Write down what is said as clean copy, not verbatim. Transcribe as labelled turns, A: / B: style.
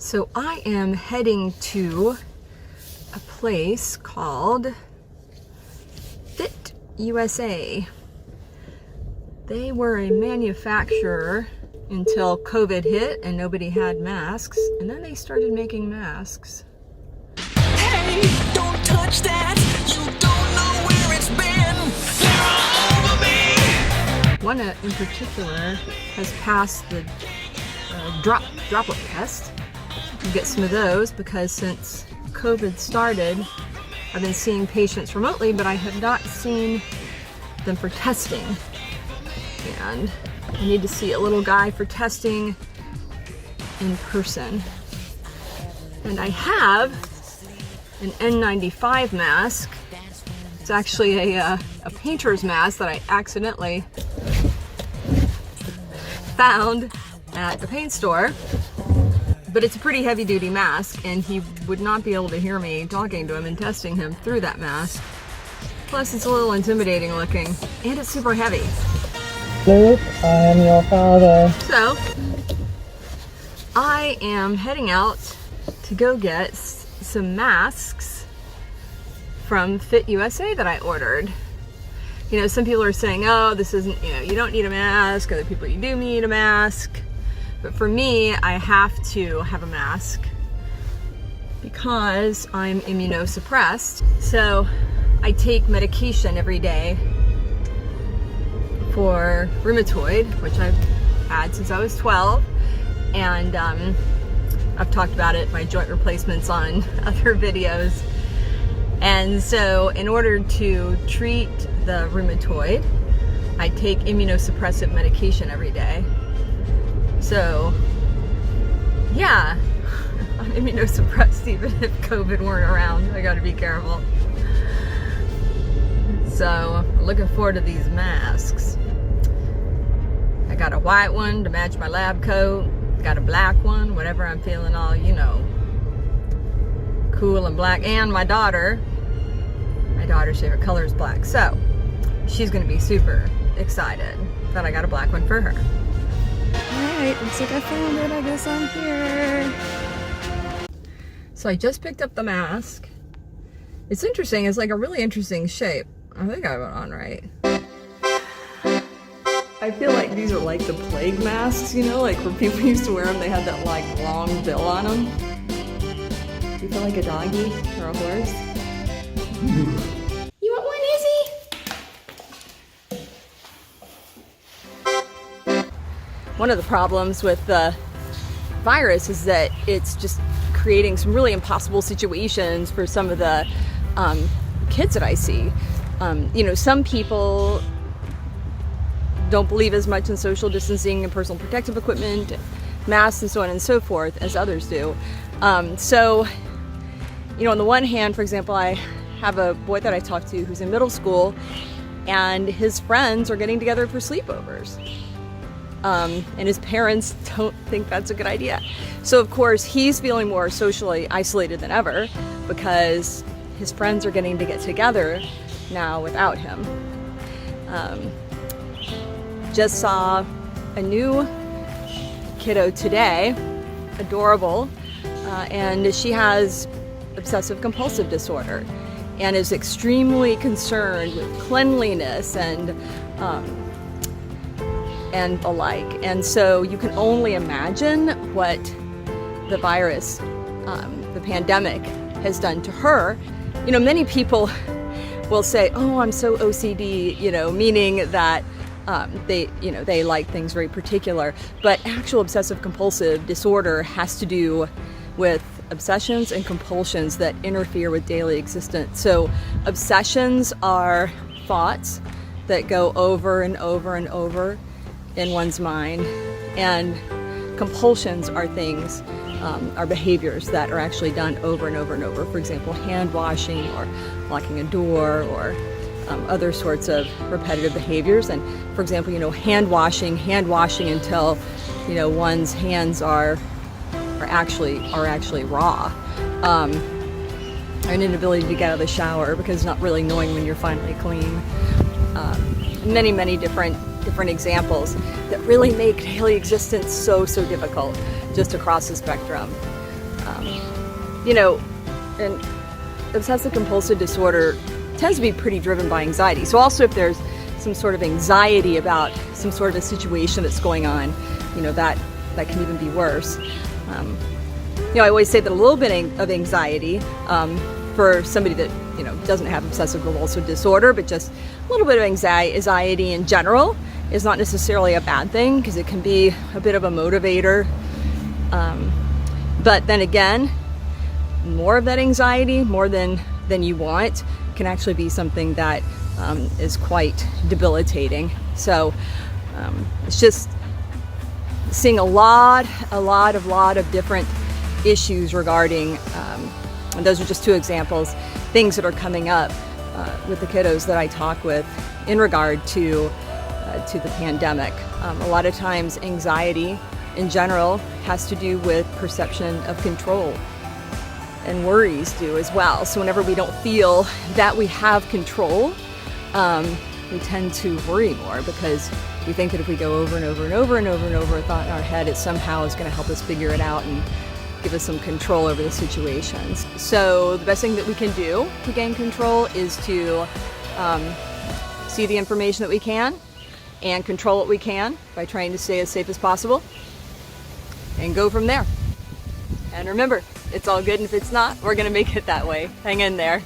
A: So I am heading to a place called FitUSA. They were a manufacturer until COVID hit and nobody had masks, and then they started making masks.
B: Hey, don't touch that. You don't know where it's been. They're all over me.
A: One in particular has passed the droplet test. You get some of those because since COVID started, I've been seeing patients remotely, but I have not seen them for testing. And I need to see a little guy for testing in person. And I have an N95 mask. It's actually a painter's mask that I accidentally found at the paint store. But it's a pretty heavy duty mask, and he would not be able to hear me talking to him and testing him through that mask. Plus it's a little intimidating looking, and it's super heavy.
C: Luke, I am your father.
A: So, I am heading out to go get some masks from FitUSA that I ordered. You know, some people are saying, oh, this isn't, you don't need a mask. Other people, you do need a mask. But for me, I have to have a mask because I'm immunosuppressed. So I take medication every day for rheumatoid, which I've had since I was 12. And I've talked about it, my joint replacements on other videos. And so in order to treat the rheumatoid, I take immunosuppressive medication every day. So, yeah, I'm immunosuppressed even if COVID weren't around. I gotta be careful. So, I'm looking forward to these masks. I got a white one to match my lab coat. Got a black one, whenever I'm feeling all, cool and black. And my daughter's favorite color is black. So, she's gonna be super excited that I got a black one for her. Alright, looks like I found it. I guess I'm here. So I just picked up the mask. It's interesting. It's like a really interesting shape. I think I have it on right. I feel like these are like the plague masks, like where people used to wear them. They had that like long bill on them. Do you feel like a doggy or a horse? You want one, Izzy? One of the problems with the virus is that it's just creating some really impossible situations for some of the kids that I see. Some people don't believe as much in social distancing and personal protective equipment, masks and so on and so forth as others do. On the one hand, for example, I have a boy that I talk to who's in middle school, and his friends are getting together for sleepovers. And his parents don't think that's a good idea. So of course he's feeling more socially isolated than ever because his friends are getting to get together now without him. Just saw a new kiddo today, adorable, and she has obsessive compulsive disorder and is extremely concerned with cleanliness and the like. And so you can only imagine what the virus, the pandemic has done to her. Many people will say, oh, I'm so OCD, meaning that they like things very particular. But actual obsessive compulsive disorder has to do with obsessions and compulsions that interfere with daily existence. So obsessions are thoughts that go over and over and over in one's mind, and compulsions are things, are behaviors that are actually done over and over and over. For example, hand washing or locking a door or other sorts of repetitive behaviors. And for example, hand washing until one's hands are actually raw. An inability to get out of the shower because not really knowing when you're finally clean. Many different examples that really make daily existence so difficult just across the spectrum. You know, and obsessive compulsive disorder tends to be pretty driven by anxiety. So also if there's some sort of anxiety about some sort of a situation that's going on, you know, that can even be worse. You know, I always say that a little bit of anxiety for somebody that, you know, doesn't have obsessive compulsive disorder, but just a little bit of anxiety in general is not necessarily a bad thing, because it can be a bit of a motivator. But then again, more of that anxiety, more than you want, can actually be something that is quite debilitating. So it's just seeing a lot of different issues regarding, and those are just two examples, things that are coming up with the kiddos that I talk with in regard to the pandemic. A lot of times anxiety in general has to do with perception of control, and worries do as well. So whenever we don't feel that we have control, we tend to worry more, because we think that if we go over and over and over and over and over a thought in our head, it somehow is going to help us figure it out and give us some control over the situations. So the best thing that we can do to gain control is to see the information that we can and control what we can by trying to stay as safe as possible, and go from there. And remember, it's all good, and if it's not, we're going to make it that way. Hang in there.